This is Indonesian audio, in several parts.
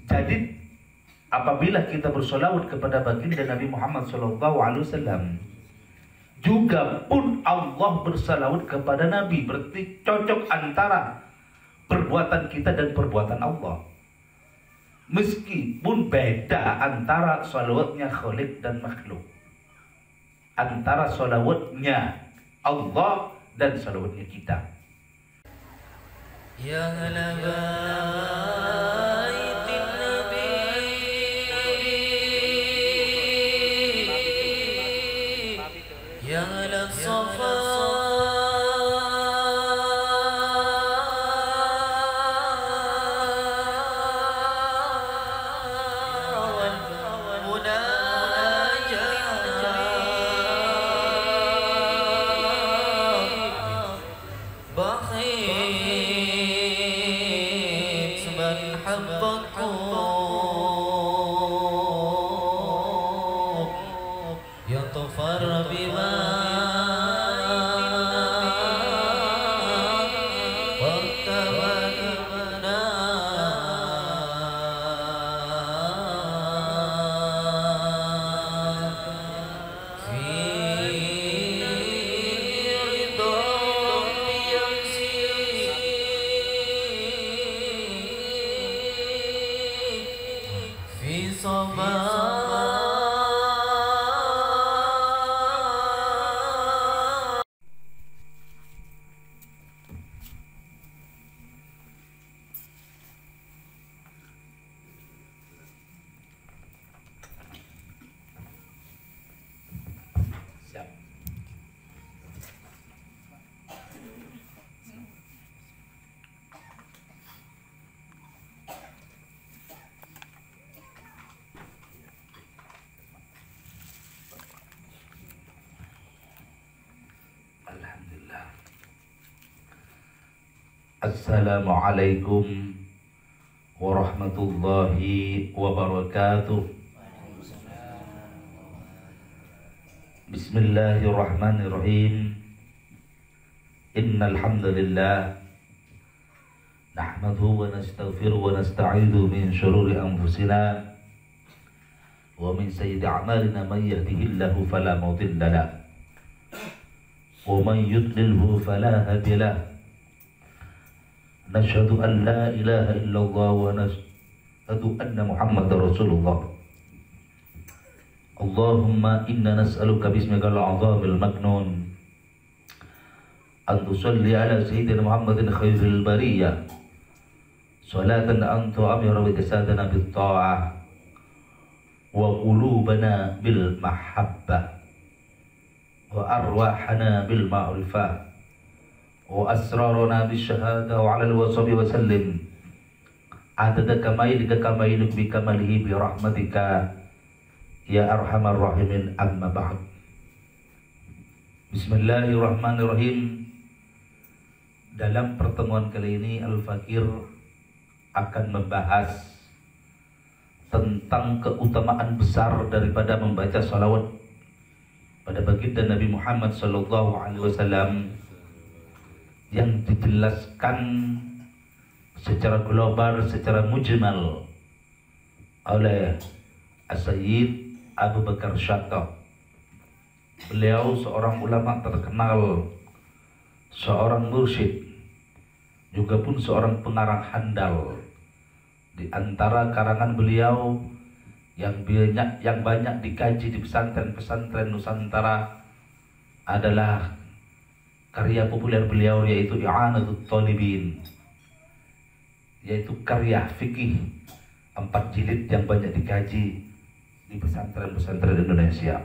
Jadi apabila kita bersolawat kepada baginda Nabi Muhammad SAW, juga pun Allah bersalawat kepada Nabi. Berarti cocok antara perbuatan kita dan perbuatan Allah. Meskipun beda antara salawatnya Khalik dan makhluk, antara salawatnya Allah dan salawatnya kita. Ya Alhamdulillah. Assalamualaikum warahmatullahi wabarakatuh. Bismillahirrahmanirrahim. Innal hamdalillah nahmaduhu wa nastaghfiruhu wa nasta'idzu min shururi anfusina wa min sayyiati a'malina may yahdihillahu fala mudilla lahu wa man yudlilhu fala hadiya lahu. Nashhadu an la ilaha illallah wa nashhadu anna Muhammadar Rasulullah. Allahumma inna nas'aluka bismikal azamil maknun an tusalli ala sayyidina Muhammadin khairil bariyah salatan anta amira wa tasadana bit ta'ah wa qulubana bil mahabbah wa arwahana bil ma'rifah wa asraruna bis syahada wa ala al-washabi wa sallim adada kamailika kamailuk bi kamalihi bi rahmatika ya arhamar rahimin, amma ba'd. Bismillahirrahmanirrahim. Dalam pertemuan kali ini Al-Fakir akan membahas tentang keutamaan besar daripada membaca salawat pada baginda Nabi Muhammad SAW yang dijelaskan secara global, secara mujmal oleh As-Sayyid Abu Bakar Syatta. Beliau seorang ulama terkenal, seorang mursyid, juga pun seorang pengarang handal. Di antara karangan beliau yang banyak dikaji di pesantren-pesantren Nusantara adalah karya populer beliau, yaitu I'anatut Talibin, yaitu karya fikih 4 jilid yang banyak dikaji di pesantren-pesantren Indonesia.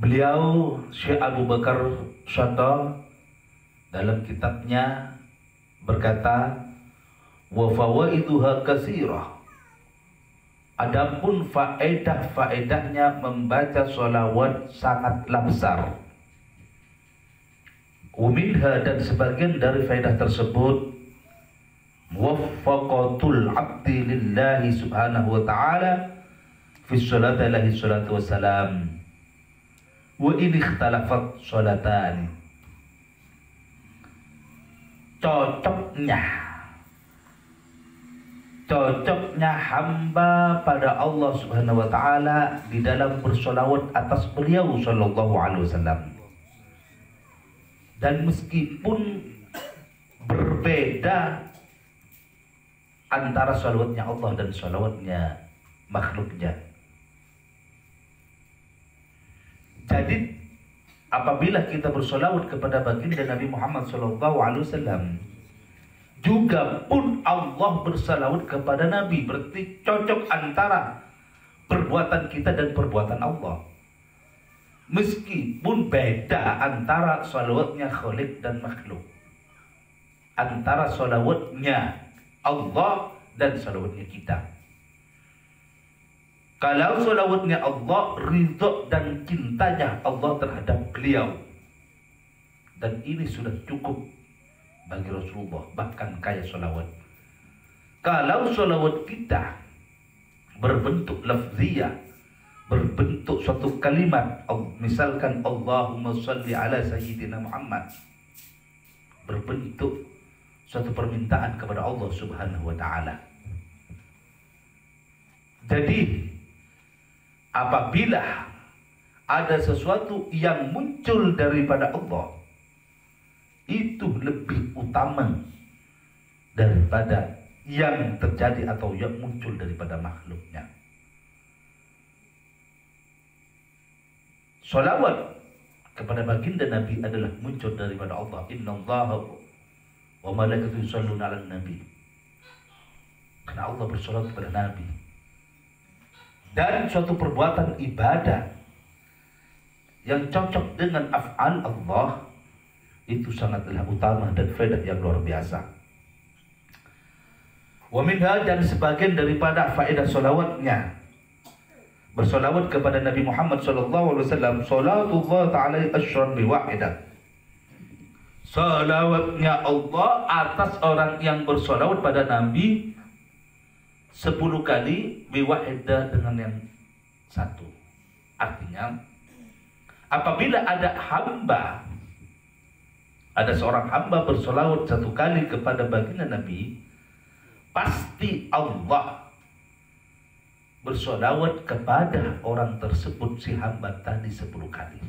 Beliau Syekh Abu Bakar Syatta dalam kitabnya berkata, wa fawaiduha katsirah. Adapun faedah-faedahnya membaca sholawat sangatlah besar. Uminha, dan sebagian dari faedah tersebut, muwaffaqatul abdi lillahi subhanahu wa ta'ala fi sholati alaihi salatu wassalam wa in ikhtalafat sholatani. Cocoknya cocoknya hamba pada Allah Subhanahu wa taala di dalam bersolawat atas beliau sallallahu alaihi wasallam. Dan meskipun berbeda antara solawatnya Allah dan solawatnya makhluknya. Jadi apabila kita bersolawat kepada baginda Nabi Muhammad SAW, juga pun Allah bersolawat kepada Nabi, berarti cocok antara perbuatan kita dan perbuatan Allah. Meskipun beda antara solawatnya Khalik dan makhluk, antara solawatnya Allah dan solawatnya kita. Kalau solawatnya Allah, ridho dan cintanya Allah terhadap beliau, dan ini sudah cukup bagi Rasulullah, bahkan kaya solawat. Kalau solawat kita berbentuk lafziyah, berbentuk suatu kalimat, misalkan Allahumma sholli ala sayyidina Muhammad, berbentuk suatu permintaan kepada Allah Subhanahu wa taala. Jadi apabila ada sesuatu yang muncul daripada Allah, itu lebih utama daripada yang terjadi atau yang muncul daripada makhluknya. Salawat kepada baginda Nabi adalah muncul daripada Allah. Innallaha wa malaikatuhu yusholluna 'alan nabi. Karena Allah bersolawat kepada Nabi. Dan suatu perbuatan ibadah yang cocok dengan af'al Allah itu sangatlah utama dan faedah yang luar biasa. Wa minha, dan sebagian daripada faedah solawatnya, bersolawat kepada Nabi Muhammad sallallahu alaihi wasallam, salatullah ta'ala asyran biwahidah. Salawatnya Allah atas orang yang bersolawat pada Nabi 10 kali biwahidah dengan yang satu. Artinya apabila ada seorang hamba bersolawat 1 kali kepada baginda Nabi, pasti Allah bersolawat kepada orang tersebut, si hamba tadi 10 kali.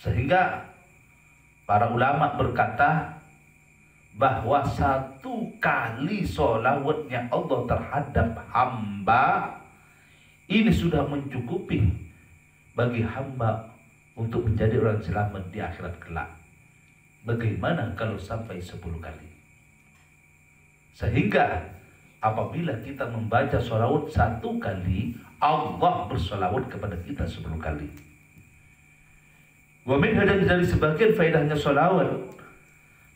Sehingga para ulama berkata bahwa 1 kali solawatnya Allah terhadap hamba ini sudah mencukupi bagi hamba untuk menjadi orang selamat di akhirat kelak. Bagaimana kalau sampai 10 kali? Sehingga apabila kita membaca sholawat 1 kali, Allah bersolawat kepada kita 10 kali. Wa min hadha, dari sebagian faedahnya sholawat,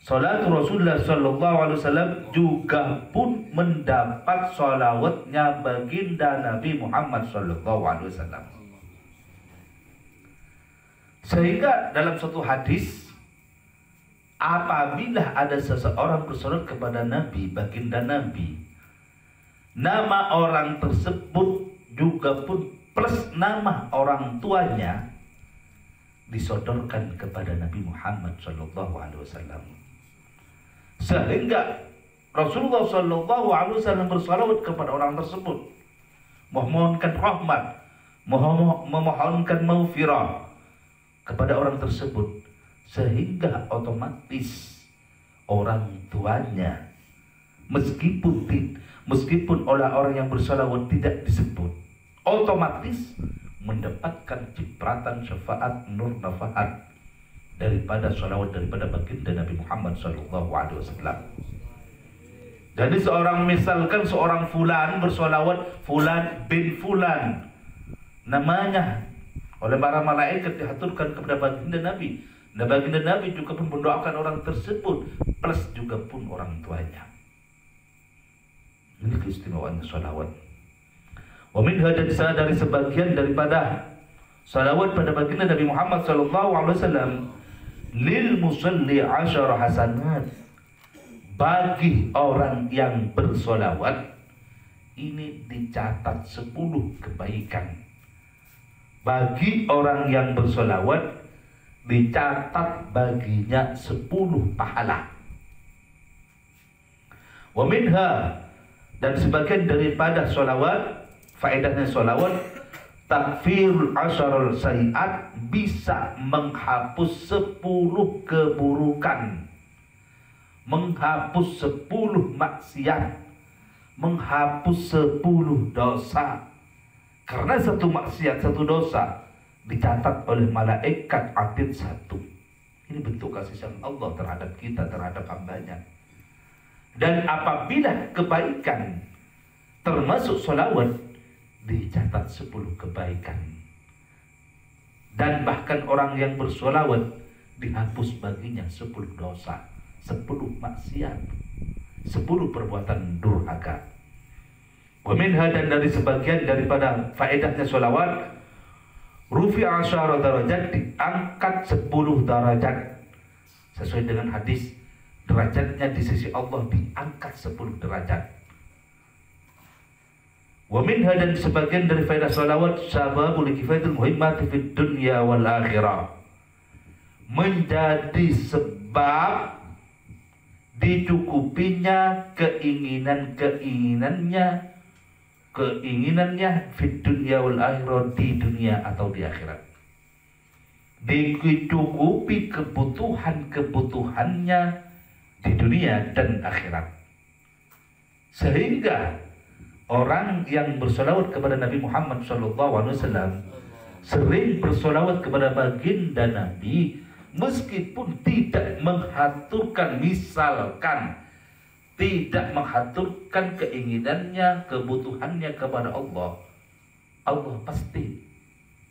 salat Rasulullah sallallahu alaihi wasallam juga pun mendapat sholawatnya baginda Nabi Muhammad sallallahu alaihi wasallam. Sehingga dalam suatu hadis, apabila ada seseorang bersolawat kepada Nabi, baginda Nabi, nama orang tersebut juga pun plus nama orang tuanya disodorkan kepada Nabi Muhammad sallallahu alaihi wasallam. Sehingga Rasulullah sallallahu alaihi wasallam bersolawat kepada orang tersebut, memohonkan rahmat, memohonkan maghfirah kepada orang tersebut, sehingga otomatis orang tuanya meskipun orang yang bersolawat tidak disebut, otomatis mendapatkan cipratan syafaat nur nafaat daripada sholawat daripada baginda Nabi Muhammad SAW. Jadi misalkan seorang fulan bersolawat, fulan bin fulan, namanya oleh para malaikat diaturkan kepada baginda Nabi. Dan baginda Nabi juga pun mendoakan orang tersebut, plus juga pun orang tuanya. Ini keistimewaan sholawat. Wa min hadza, dari sebagian daripada salawat pada baginda Nabi Muhammad SAW, lil musalli 10 hasanat, bagi orang yang bersolawat ini dicatat 10 kebaikan. Bagi orang yang bersolawat dicatat baginya 10 pahala. Wa minha, dan sebagian daripada sholawat, faedahnya sholawat, takfirul asyarul sayiat, bisa menghapus 10 keburukan, menghapus 10 maksiat, menghapus 10 dosa. Karena satu maksiat, satu dosa dicatat oleh malaikat atid 1. Ini bentuk kasih sayang Allah terhadap kita, terhadap hambanya. Dan apabila kebaikan termasuk sholawat, dicatat 10 kebaikan. Dan bahkan orang yang bersolawat dihapus baginya 10 dosa, 10 maksiat, 10 perbuatan durhaka. Wa minha, dan dari sebagian daripada faedahnya sholawat, rufi'a asyara darajat, diangkat 10 derajat. Sesuai dengan hadis, derajatnya di sisi Allah diangkat 10 derajat. Wa minha, dan sebagian dari faedah sholawat, sababul kifayatul muhimmati fid dunya wal akhirah, menjadi sebab dicukupinya keinginannya fid dunya wal akhirah, di dunia atau di akhirat. Dicukupi kebutuhannya di dunia dan akhirat. Sehingga orang yang bersolawat kepada Nabi Muhammad SAW sering bersolawat kepada baginda Nabi, meskipun tidak menghaturkan, misalkan tidak menghaturkan keinginannya, kebutuhannya kepada Allah, Allah pasti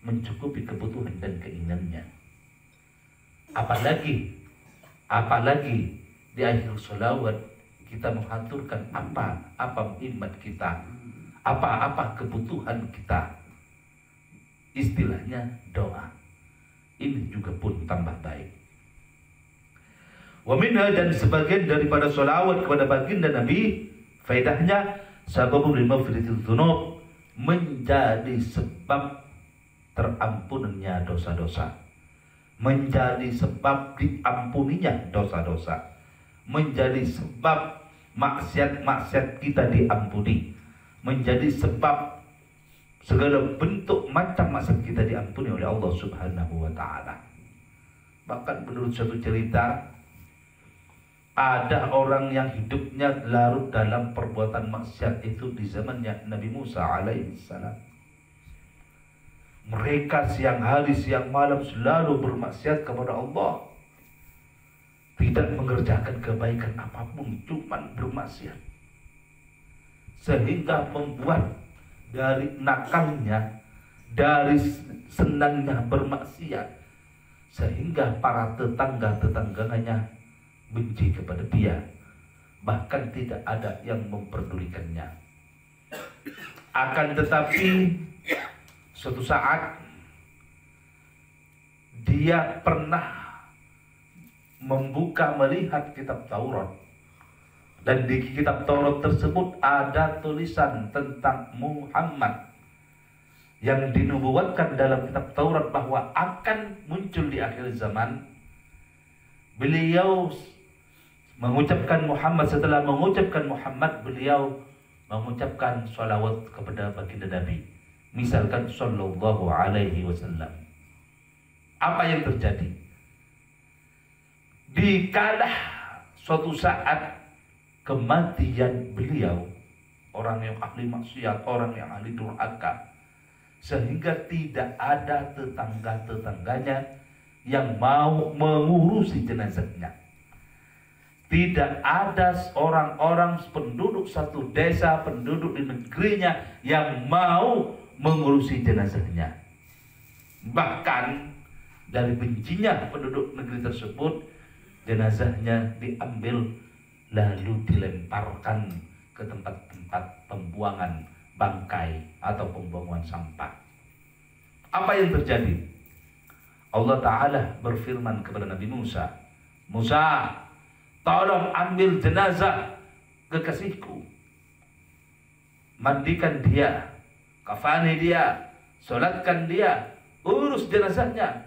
mencukupi kebutuhan dan keinginannya. Apalagi di akhir sholawat kita menghaturkan apa muhimat kita, apa kebutuhan kita, istilahnya doa. Ini juga pun tambah baik. Wa minha, dan sebagian daripada sholawat kepada baginda Nabi, faedahnya sababul limaghfiratil dzunub, menjadi sebab terampunannya dosa-dosa, menjadi sebab diampuninya dosa-dosa, menjadi sebab maksiat-maksiat kita diampuni, menjadi sebab segala bentuk macam maksiat kita diampuni oleh Allah Subhanahu wa ta'ala. Bahkan menurut suatu cerita, ada orang yang hidupnya larut dalam perbuatan maksiat itu di zamannya Nabi Musa alaihissalam. Mereka siang hari, siang malam selalu bermaksiat kepada Allah, tidak mengerjakan kebaikan apapun, cuma bermaksiat, sehingga membuat dari nakalnya, dari senangnya bermaksiat, sehingga para tetangga-tetangganya benci kepada dia, bahkan tidak ada yang memperdulikannya. Akan tetapi suatu saat dia pernah melihat kitab Taurat, dan di kitab Taurat tersebut ada tulisan tentang Muhammad yang dinubuatkan dalam kitab Taurat bahwa akan muncul di akhir zaman. Beliau mengucapkan Muhammad, setelah mengucapkan Muhammad, beliau mengucapkan sholawat kepada baginda Nabi, misalkan sallallahu alaihi wasallam. Apa yang terjadi? Dikala suatu saat kematian beliau, orang yang ahli maksiat, orang yang ahli durhaka, sehingga tidak ada tetangga-tetangganya yang mau mengurusi jenazahnya. Tidak ada orang-orang penduduk satu desa, penduduk di negerinya yang mau mengurusi jenazahnya. Bahkan dari bencinya penduduk negeri tersebut, jenazahnya diambil lalu dilemparkan ke tempat-tempat pembuangan bangkai atau pembuangan sampah. Apa yang terjadi? Allah Ta'ala berfirman kepada Nabi Musa, Musa, tolong ambil jenazah kekasihku, mandikan dia, kafani dia, solatkan dia, urus jenazahnya.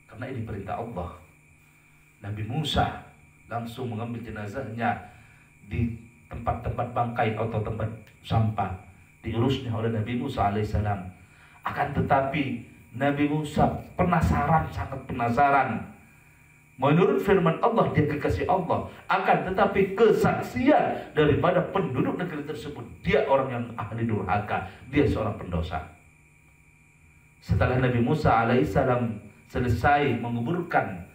Karena ini perintah Allah. Nabi Musa langsung mengambil jenazahnya, di tempat-tempat bangkai atau tempat sampah diurusnya oleh Nabi Musa alaihissalam. Akan tetapi Nabi Musa penasaran, sangat penasaran. Menurut firman Allah, dia kekasih Allah. Akan tetapi kesaksian daripada penduduk negeri tersebut, dia orang yang ahli durhaka, dia seorang pendosa. Setelah Nabi Musa alaihissalam selesai menguburkan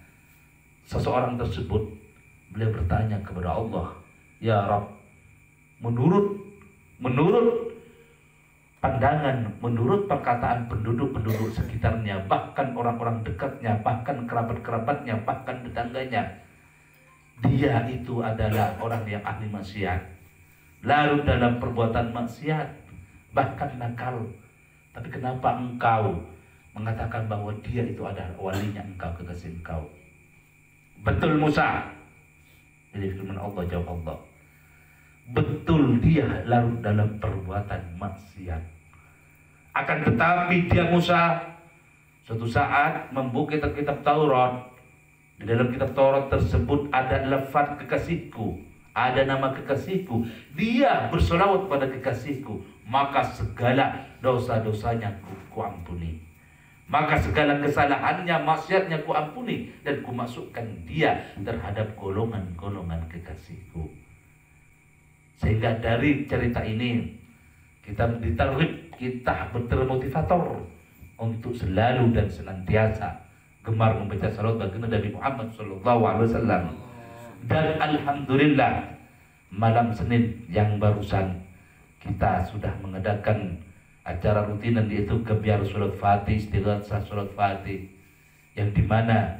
seseorang tersebut, beliau bertanya kepada Allah, ya Rabb, menurut pandangan, menurut perkataan penduduk-penduduk sekitarnya, bahkan orang-orang dekatnya, bahkan kerabat-kerabatnya, bahkan tetangganya, dia itu adalah orang yang ahli maksiat, larut dalam perbuatan maksiat, bahkan nakal. Tapi kenapa engkau mengatakan bahwa dia itu adalah walinya engkau, kekasih engkau? Betul Musa. Jadi firman Allah, jawab Allah, betul dia larut dalam perbuatan maksiat. Akan tetapi dia Musa suatu saat membuka kitab Taurat. Di dalam kitab Taurat tersebut ada lafaz kekasihku, ada nama kekasihku. Dia bersolawat pada kekasihku, maka segala dosa-dosanya ku ampuni. Maka segala kesalahannya, maksiatnya ku ampuni, dan ku masukkan dia terhadap golongan-golongan kekasihku. Sehingga dari cerita ini kita ditarghib, kita termotivator untuk selalu dan senantiasa gemar membaca salawat baginda Nabi Muhammad SAW. Dan alhamdulillah, malam Senin yang barusan kita sudah mengadakan acara rutinan, yaitu gebiar salat Fatih, istighatsah salat Fatih, yang dimana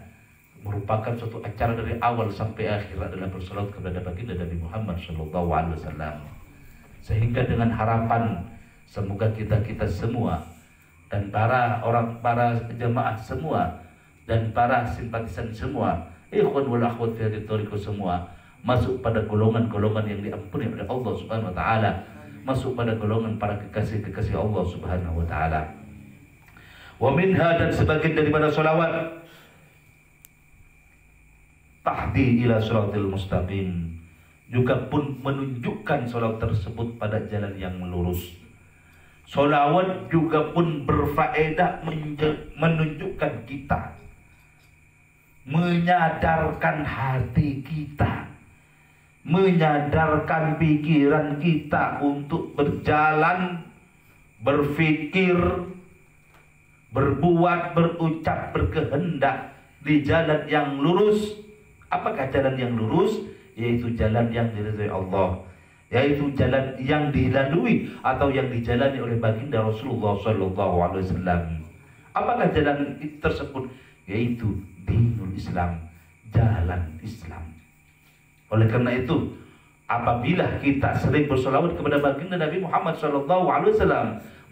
merupakan suatu acara dari awal sampai akhir adalah bersalawat kepada baginda Nabi Muhammad SAW. Sehingga dengan harapan semoga kita semua dan para jemaah semua dan para simpatisan semua, ikhwan wal akhwat fi hadhihi thariqah semua, masuk pada golongan-golongan yang diampuni oleh Allah Subhanahu wa taala, masuk pada golongan para kekasih-kekasih Allah Subhanahu wa taala. Wa minha, dan sebagian daripada salawat, tahdi ila siratil mustaqim, juga pun menunjukkan salawat tersebut pada jalan yang lurus. Salawat juga pun berfaedah menunjukkan kita, menyadarkan hati kita, menyadarkan pikiran kita untuk berjalan, berpikir, berbuat, berucap, berkehendak di jalan yang lurus. Apakah jalan yang lurus? Yaitu jalan yang diridhai Allah, yaitu jalan yang dilalui atau yang dijalani oleh baginda Rasulullah SAW. Apakah jalan tersebut? Yaitu dinul Islam, jalan Islam. Oleh karena itu, apabila kita sering bersolawat kepada baginda Nabi Muhammad SAW,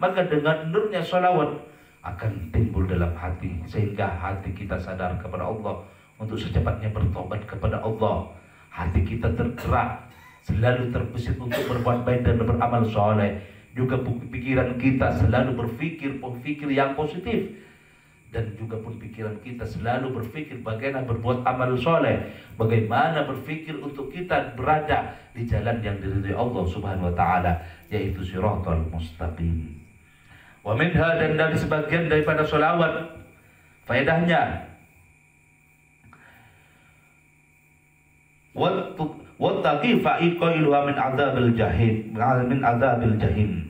maka dengan nurnya solawat akan timbul dalam hati, sehingga hati kita sadar kepada Allah untuk secepatnya bertobat kepada Allah. Hati kita tergerak, selalu terbesit untuk berbuat baik dan beramal soleh. Juga pikiran kita selalu berpikir yang positif, dan juga pun pikiran kita selalu berpikir bagaimana berbuat amal soleh, bagaimana berpikir untuk kita berada di jalan yang diridhai Allah Subhanahu wa taala, yaitu siratal mustaqim. Wa minha, dan dari sebagian daripada sholawat faedahnya, wattaqi fa'iqailuha min adzabil jahim,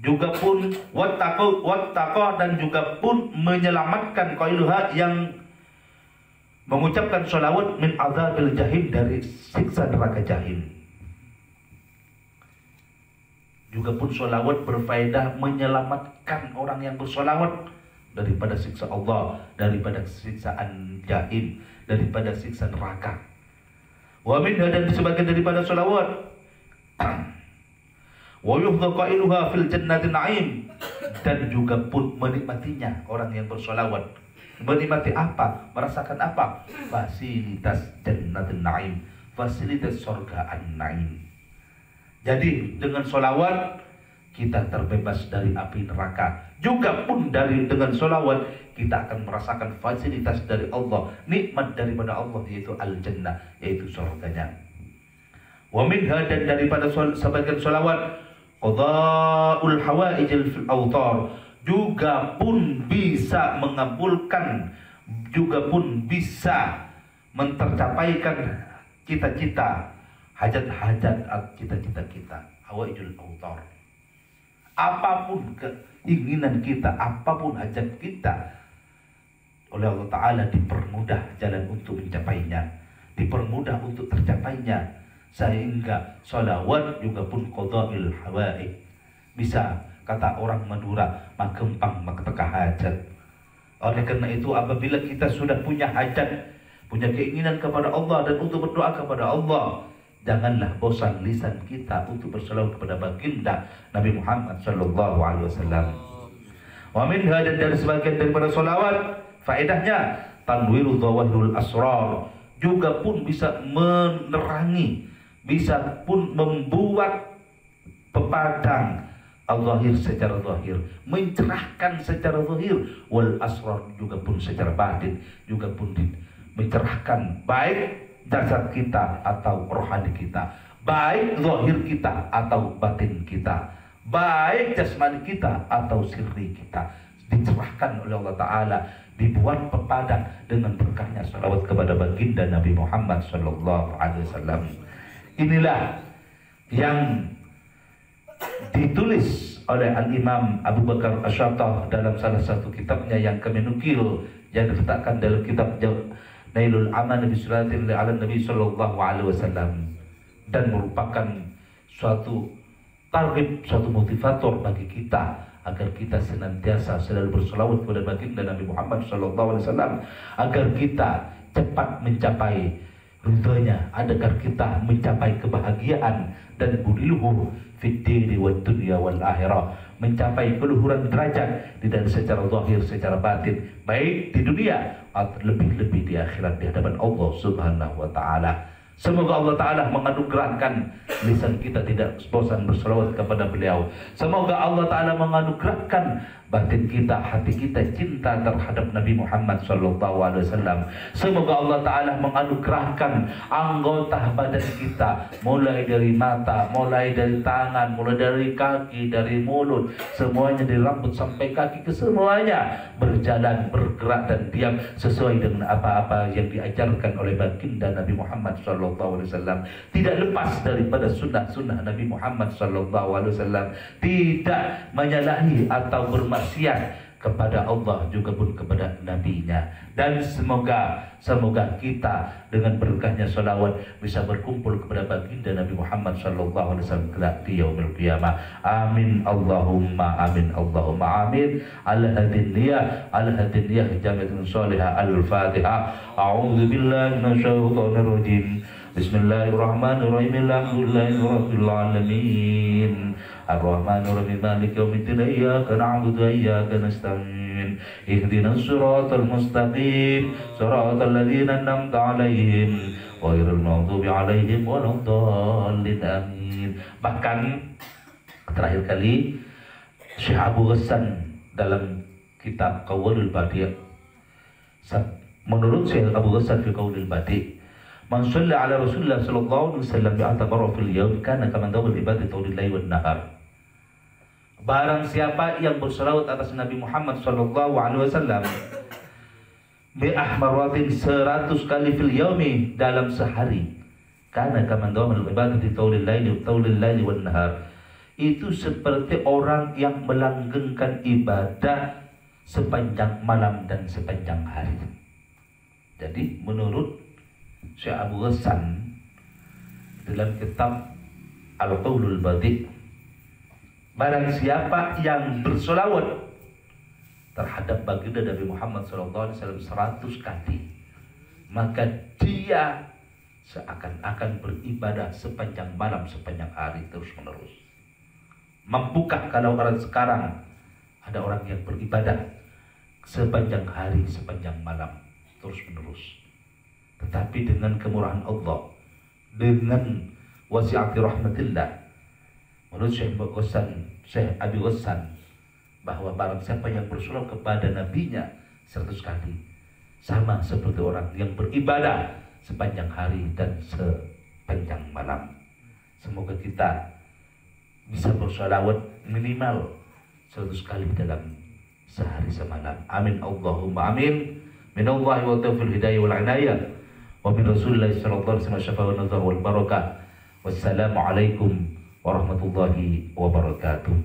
juga pun wattaqah, dan juga pun menyelamatkan qailuha, yang mengucapkan sholawat, min adzabil jahim, dari siksa neraka jahim. Juga pun sholawat berfaedah menyelamatkan orang yang bersolawat daripada siksa Allah, daripada siksaan jahim, daripada siksa neraka. Wa minha, dan sebagian daripada sholawat, wa yuhdha qailuha fil jannati na'im, dan juga pun menikmatinya orang yang bersolawat. Menikmati apa? Merasakan apa? Fasilitas jannatin na'im, fasilitas surga an-na'im. Jadi dengan solawat kita terbebas dari api neraka. Juga pun dengan solawat kita akan merasakan fasilitas dari Allah, nikmat daripada Allah, yaitu al-jannah, yaitu surganya. Wa minha, dan daripada sebagian sholawat, qada'ul hawaijil fil awtar, juga pun bisa mengabulkan, juga pun bisa mentercapaikan cita-cita, hajat-hajat cita-cita kita. Hawaijul awtar, apapun keinginan kita, apapun hajat kita, oleh Allah Ta'ala dipermudah jalan untuk mencapainya, dipermudah untuk tercapainya. Sehingga sholawat juga pun qada'il hawaij, bisa, kata orang Madura, magempang magteka hajat. Oleh karena itu, apabila kita sudah punya hajat, punya keinginan kepada Allah dan untuk berdoa kepada Allah, janganlah bosan lisan kita untuk berselawat kepada baginda Nabi Muhammad sallallahu alaihi wasallam. Wa minha, dan dari sebagian daripada sholawat, faedahnya tanwiru dhawahirul asrar, juga pun bisa menerangi, bisa pun membuat pepadang al-zahir secara zahir, mencerahkan secara zahir, wal asrar, juga pun secara batin, juga pun mencerahkan baik jasad kita atau rohani kita, baik zahir kita atau batin kita, baik jasmani kita atau sirri kita, dicerahkan oleh Allah Ta'ala, dibuat pepadang dengan berkahnya salawat kepada baginda Nabi Muhammad sallallahu alaihi wasallam. Inilah yang ditulis oleh Al-Imam Abu Bakar Asy-Syattah dalam salah satu kitabnya yang kami nukil, yang diletakkan dalam kitab Nailul Aman bi Suratil ala Nabi sallallahu alaihi wasallam, dan merupakan suatu targhib, suatu motivator bagi kita agar kita senantiasa selalu berselawat kepada baginda Nabi Muhammad sallallahu alaihi wasallam, agar kita cepat mencapai ridhonya, agar kita mencapai kebahagiaan dan budiluhu fid dini wad dunya wal akhirah, mencapai keluhuran derajat tidak secara zahir, secara batin, baik di dunia atau lebih-lebih di akhirat di hadapan Allah Subhanahu wa taala. Semoga Allah Ta'ala menganugerahkan lisan kita tidak bosan berselawat kepada beliau. Semoga Allah Ta'ala menganugerahkan batin kita, hati kita cinta terhadap Nabi Muhammad SAW. Semoga Allah Ta'ala menganugerahkan anggota badan kita, mulai dari mata, mulai dari tangan, mulai dari kaki, dari mulut, semuanya dari rambut sampai kaki, kesemuanya berjalan, bergerak dan diam sesuai dengan apa-apa yang diajarkan oleh baginda Nabi Muhammad SAW. Tidak lepas daripada sunnah-sunnah Nabi Muhammad SAW, tidak menyalahi atau bermaksiat kepada Allah juga pun kepada nabinya. Dan semoga kita dengan berkahnya salawat bisa berkumpul kepada baginda Nabi Muhammad sallallahu alaihi wasallam kelak di yaumil qiyamah. Amin Allahumma amin Allahumma amin. Ala hadiniyah jami'atun salihah. Al-Fatihah. A'udzu billahi minasyaitonir rajim. Bismillahirrahmanirrahim. Alhamdulillahirabbil alamin. Ar-Rahmanir-Rahim. Maliki yaumiddin. Iyyaka na'budu wa iyyaka nasta'in. Ihdinas siratal mustaqim. Siratal ladzina an'amta 'alaihim ghairil maghdubi 'alaihim waladdallin. Amin. Bahkan terakhir kali Syekh Abu Ghassan dalam kitab Qaulul Badi', menurut Syekh Abu Ghassan fi Qaulul Badi', man shalla ala Rasulullah sallallahu alaihi wasallam bi'atabaru fil yawm kana kaman dawal ibadati tawlil lail wan nahar. Barang siapa yang berselawat atas Nabi Muhammad sallallahu alaihi wasallam bi'ahmaratin 100 kali fil yaumi dalam sehari, kana kaman dawal ibadati tawlil lail wan nahar, itu seperti orang yang melanggengkan ibadah sepanjang malam dan sepanjang hari. Jadi menurut Syekh Abu Ghassan dalam kitab Al-Qaulul Badi', barang siapa yang bersolawat terhadap baginda Nabi Muhammad SAW 100 kali, maka dia seakan-akan beribadah sepanjang malam, sepanjang hari, terus menerus. Mampukah kalau orang sekarang ada orang yang beribadah sepanjang hari, sepanjang malam, terus menerus? Tetapi dengan kemurahan Allah, dengan wasi'ati rahmatillah, menurut Syekh Abi Ghassan, bahwa barang siapa yang bersolawat kepada nabinya 100 kali, sama seperti orang yang beribadah sepanjang hari dan sepanjang malam. Semoga kita bisa bersalawat minimal 100 kali dalam sehari semalam. Amin Allahumma amin. Minallahi wa taufiq hidayah wal inayah. Wa min Rasulillah sallallahu alaihi wasallam syafa'a wa nazar wal barakah. Wassalamualaikum warahmatullahi wabarakatuh.